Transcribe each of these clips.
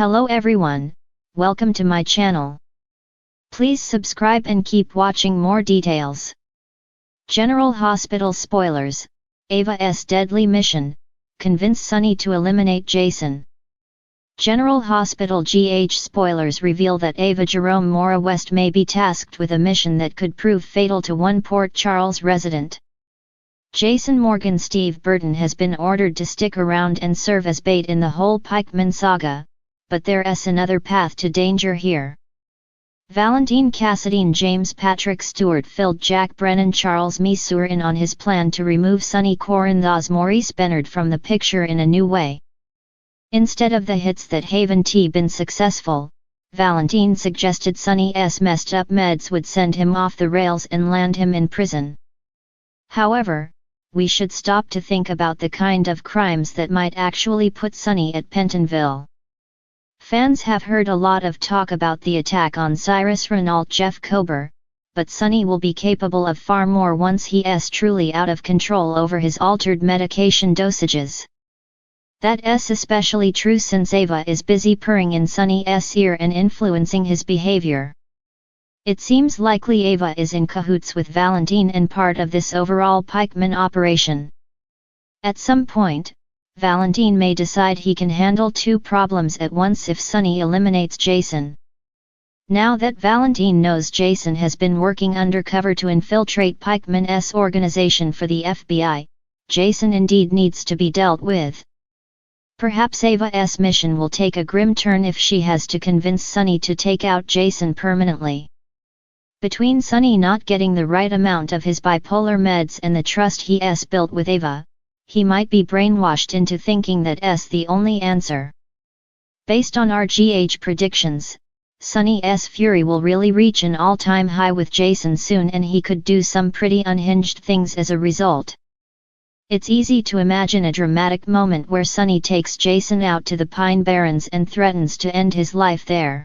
Hello everyone, welcome to my channel. Please subscribe and keep watching more details. General Hospital spoilers, Ava's deadly mission, convince Sunny to eliminate Jason. General Hospital GH spoilers reveal that Ava Jerome Mora West may be tasked with a mission that could prove fatal to one Port Charles resident. Jason Morgan Steve Burton has been ordered to stick around and serve as bait in the whole Pikeman saga, but there's another path to danger here. Valentine Cassadine James Patrick Stewart filled Jack Brennan Charles Missour in on his plan to remove Sonny Corinthos Maurice Bennard from the picture in a new way. Instead of the hits that haven't been successful, Valentine suggested Sonny's messed up meds would send him off the rails and land him in prison. However, we should stop to think about the kind of crimes that might actually put Sonny at Pentonville. Fans have heard a lot of talk about the attack on Cyrus Renault Jeff Kober, but Sonny will be capable of far more once he is truly out of control over his altered medication dosages. That's especially true since Ava is busy purring in Sonny's ear and influencing his behavior. It seems likely Ava is in cahoots with Valentine and part of this overall Pikeman operation. At some point, Valentine may decide he can handle two problems at once if Sonny eliminates Jason. Now that Valentine knows Jason has been working undercover to infiltrate Pikeman's organization for the FBI, Jason indeed needs to be dealt with. Perhaps Ava's mission will take a grim turn if she has to convince Sonny to take out Jason permanently. Between Sonny not getting the right amount of his bipolar meds and the trust he's built with Ava, he might be brainwashed into thinking that's the only answer. Based on our GH predictions, Sonny's fury will really reach an all-time high with Jason soon, and he could do some pretty unhinged things as a result. It's easy to imagine a dramatic moment where Sonny takes Jason out to the Pine Barrens and threatens to end his life there.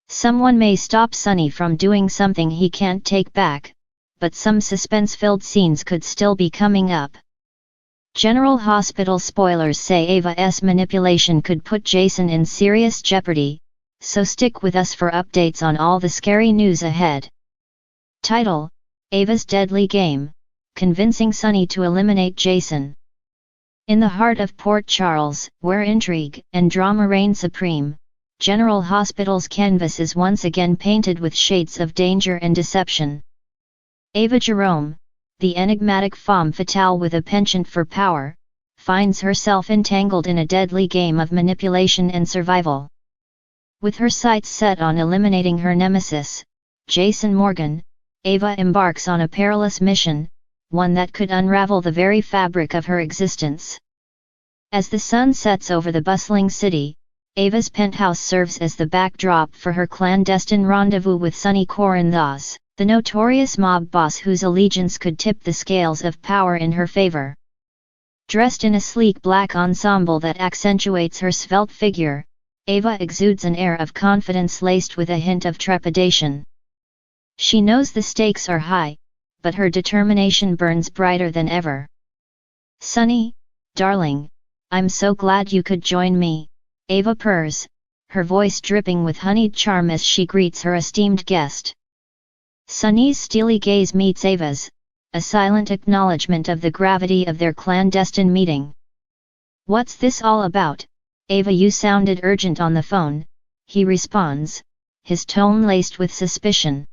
Someone may stop Sonny from doing something he can't take back, but some suspense-filled scenes could still be coming up. General Hospital spoilers say Ava's manipulation could put Jason in serious jeopardy, so stick with us for updates on all the scary news ahead. Title: Ava's Deadly Game, Convincing Sonny to Eliminate Jason. In the heart of Port Charles, where intrigue and drama reign supreme, General Hospital's canvas is once again painted with shades of danger and deception. Ava Jerome, the enigmatic femme fatale with a penchant for power, finds herself entangled in a deadly game of manipulation and survival. With her sights set on eliminating her nemesis, Jason Morgan, Ava embarks on a perilous mission, one that could unravel the very fabric of her existence. As the sun sets over the bustling city, Ava's penthouse serves as the backdrop for her clandestine rendezvous with Sonny Corinthos, the notorious mob boss whose allegiance could tip the scales of power in her favor. Dressed in a sleek black ensemble that accentuates her svelte figure, Ava exudes an air of confidence laced with a hint of trepidation. She knows the stakes are high, but her determination burns brighter than ever. "Sonny, darling, I'm so glad you could join me," Ava purrs, her voice dripping with honeyed charm as she greets her esteemed guest. Sonny's steely gaze meets Ava's, a silent acknowledgement of the gravity of their clandestine meeting. "What's this all about, Ava? You sounded urgent on the phone," he responds, his tone laced with suspicion.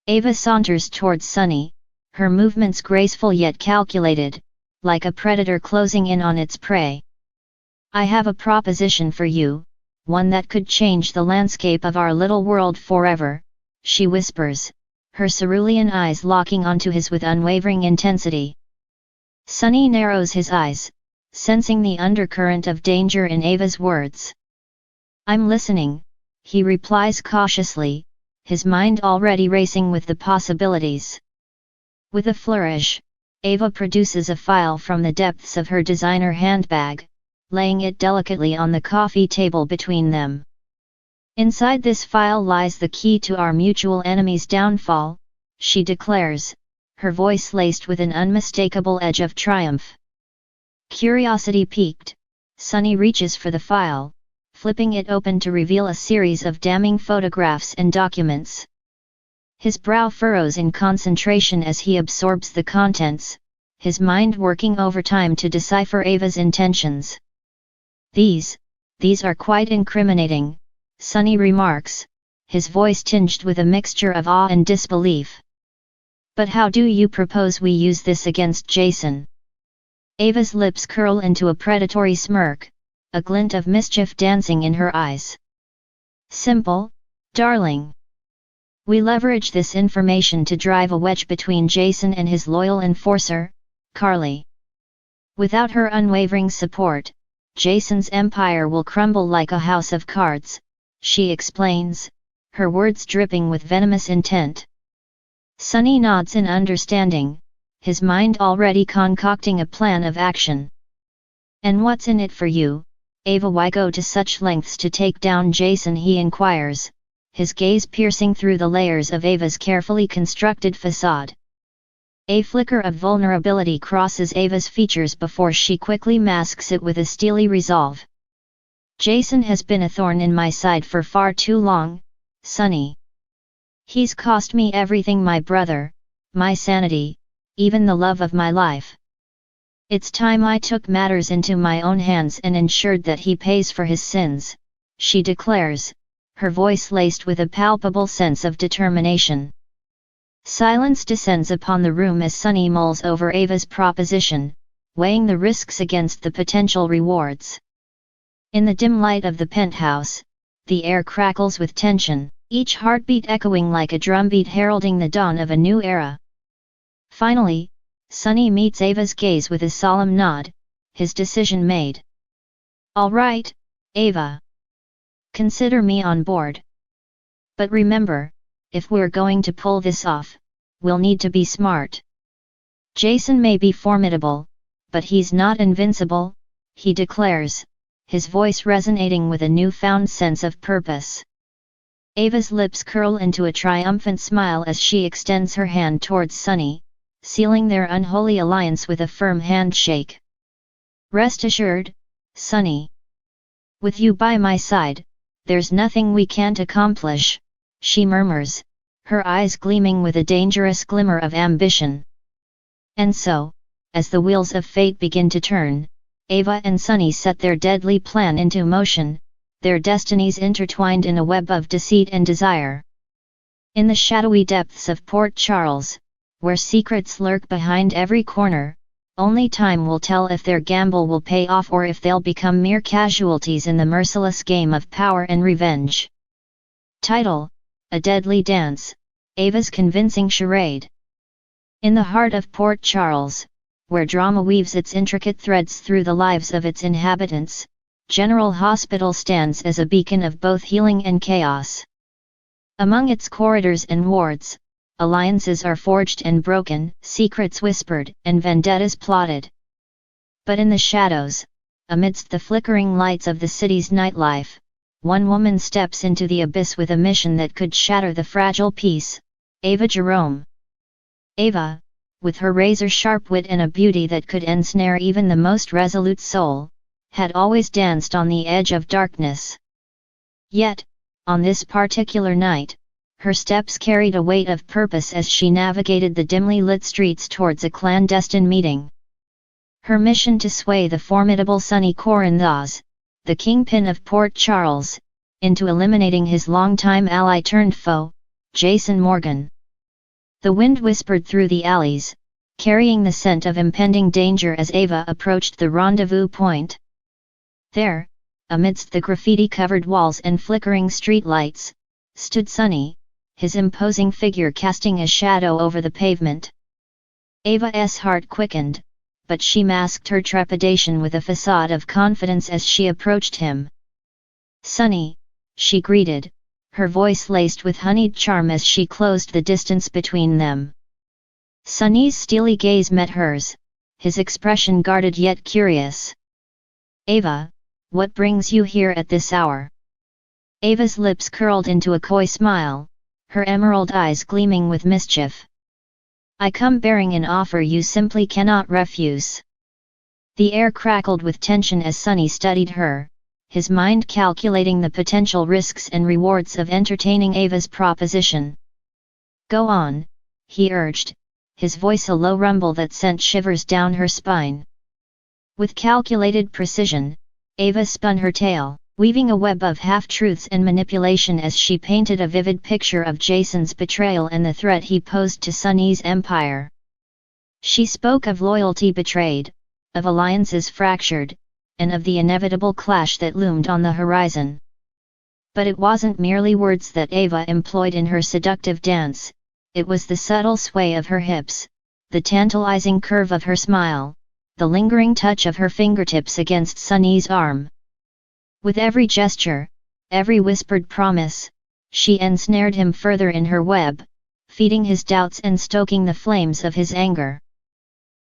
Ava saunters towards Sonny, her movements graceful yet calculated, like a predator closing in on its prey. "I have a proposition for you, one that could change the landscape of our little world forever," she whispers, her cerulean eyes locking onto his with unwavering intensity. Sonny narrows his eyes, sensing the undercurrent of danger in Ava's words. "I'm listening," he replies cautiously, his mind already racing with the possibilities. With a flourish, Ava produces a file from the depths of her designer handbag, laying it delicately on the coffee table between them. "Inside this file lies the key to our mutual enemy's downfall," she declares, her voice laced with an unmistakable edge of triumph. Curiosity piqued, Sonny reaches for the file, flipping it open to reveal a series of damning photographs and documents. His brow furrows in concentration as he absorbs the contents, his mind working overtime to decipher Ava's intentions. These are quite incriminating," Sunny remarks, his voice tinged with a mixture of awe and disbelief. "But how do you propose we use this against Jason?" Ava's lips curl into a predatory smirk, a glint of mischief dancing in her eyes. "Simple, darling. We leverage this information to drive a wedge between Jason and his loyal enforcer, Carly. Without her unwavering support, Jason's empire will crumble like a house of cards," she explains, her words dripping with venomous intent. Sunny nods in understanding, his mind already concocting a plan of action. "And what's in it for you, Ava? Why go to such lengths to take down Jason?" he inquires, his gaze piercing through the layers of Ava's carefully constructed facade. A flicker of vulnerability crosses Ava's features before she quickly masks it with a steely resolve. "Jason has been a thorn in my side for far too long, Sunny. He's cost me everything: my brother, my sanity, even the love of my life. It's time I took matters into my own hands and ensured that he pays for his sins," she declares, her voice laced with a palpable sense of determination. Silence descends upon the room as Sunny mulls over Ava's proposition, weighing the risks against the potential rewards. In the dim light of the penthouse, the air crackles with tension, each heartbeat echoing like a drumbeat heralding the dawn of a new era. Finally, Sunny meets Ava's gaze with a solemn nod, his decision made. "All right, Ava. Consider me on board. But remember, if we're going to pull this off, we'll need to be smart. Jason may be formidable, but he's not invincible," he declares, his voice resonating with a newfound sense of purpose. Ava's lips curl into a triumphant smile as she extends her hand towards Sunny, sealing their unholy alliance with a firm handshake. "Rest assured, Sunny. With you by my side, there's nothing we can't accomplish," she murmurs, her eyes gleaming with a dangerous glimmer of ambition. And so, as the wheels of fate begin to turn, Ava and Sunny set their deadly plan into motion, their destinies intertwined in a web of deceit and desire. In the shadowy depths of Port Charles, where secrets lurk behind every corner, only time will tell if their gamble will pay off or if they'll become mere casualties in the merciless game of power and revenge. Title: A Deadly Dance, Ava's convincing charade. In the heart of Port Charles, where drama weaves its intricate threads through the lives of its inhabitants, General Hospital stands as a beacon of both healing and chaos. Among its corridors and wards, alliances are forged and broken, secrets whispered, and vendettas plotted. But in the shadows, amidst the flickering lights of the city's nightlife, one woman steps into the abyss with a mission that could shatter the fragile peace: Ava Jerome. Ava, with her razor-sharp wit and a beauty that could ensnare even the most resolute soul, had always danced on the edge of darkness. Yet, on this particular night, her steps carried a weight of purpose as she navigated the dimly lit streets towards a clandestine meeting. Her mission to sway the formidable Sunny Corinthos, the kingpin of Port Charles, into eliminating his longtime ally turned foe, Jason Morgan. The wind whispered through the alleys, carrying the scent of impending danger as Ava approached the rendezvous point. There, amidst the graffiti-covered walls and flickering streetlights, stood Sunny, his imposing figure casting a shadow over the pavement. Ava's heart quickened, but she masked her trepidation with a facade of confidence as she approached him. "Sunny," she greeted, her voice laced with honeyed charm as she closed the distance between them. Sunny's steely gaze met hers, his expression guarded yet curious. "Ava, what brings you here at this hour?" Ava's lips curled into a coy smile, her emerald eyes gleaming with mischief. "I come bearing an offer you simply cannot refuse." The air crackled with tension as Sunny studied her, his mind calculating the potential risks and rewards of entertaining Ava's proposition. "Go on," he urged, his voice a low rumble that sent shivers down her spine. With calculated precision, Ava spun her tale, weaving a web of half-truths and manipulation as she painted a vivid picture of Jason's betrayal and the threat he posed to Sunny's empire. She spoke of loyalty betrayed, of alliances fractured, and of the inevitable clash that loomed on the horizon. But it wasn't merely words that Ava employed in her seductive dance, it was the subtle sway of her hips, the tantalizing curve of her smile, the lingering touch of her fingertips against Sunny's arm. With every gesture, every whispered promise, she ensnared him further in her web, feeding his doubts and stoking the flames of his anger.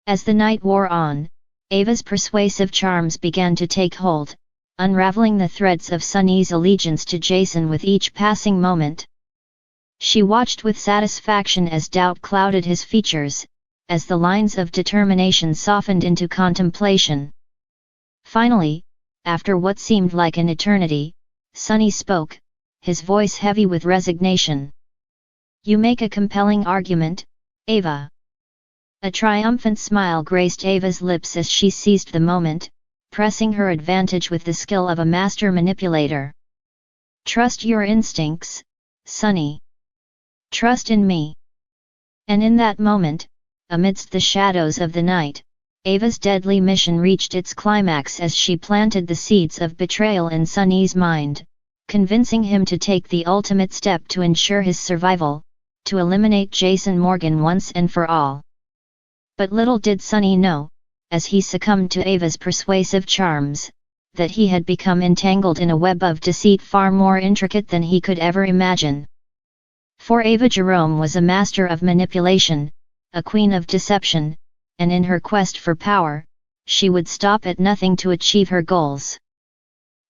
As the night wore on, Ava's persuasive charms began to take hold, unraveling the threads of Sunny's allegiance to Jason with each passing moment. She watched with satisfaction as doubt clouded his features, as the lines of determination softened into contemplation. Finally, after what seemed like an eternity, Sunny spoke, his voice heavy with resignation. "You make a compelling argument, Ava." A triumphant smile graced Ava's lips as she seized the moment, pressing her advantage with the skill of a master manipulator. "Trust your instincts, Sunny. Trust in me." And in that moment, amidst the shadows of the night, Ava's deadly mission reached its climax as she planted the seeds of betrayal in Sunny's mind, convincing him to take the ultimate step to ensure his survival, to eliminate Jason Morgan once and for all. But little did Sunny know, as he succumbed to Ava's persuasive charms, that he had become entangled in a web of deceit far more intricate than he could ever imagine. For Ava Jerome was a master of manipulation, a queen of deception, and in her quest for power, she would stop at nothing to achieve her goals.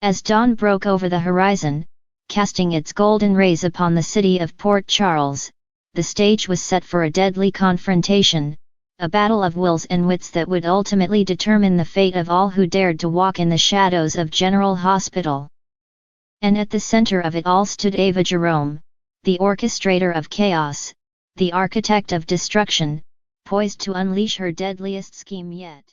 As dawn broke over the horizon, casting its golden rays upon the city of Port Charles, the stage was set for a deadly confrontation, a battle of wills and wits that would ultimately determine the fate of all who dared to walk in the shadows of General Hospital. And at the center of it all stood Ava Jerome, the orchestrator of chaos, the architect of destruction, poised to unleash her deadliest scheme yet.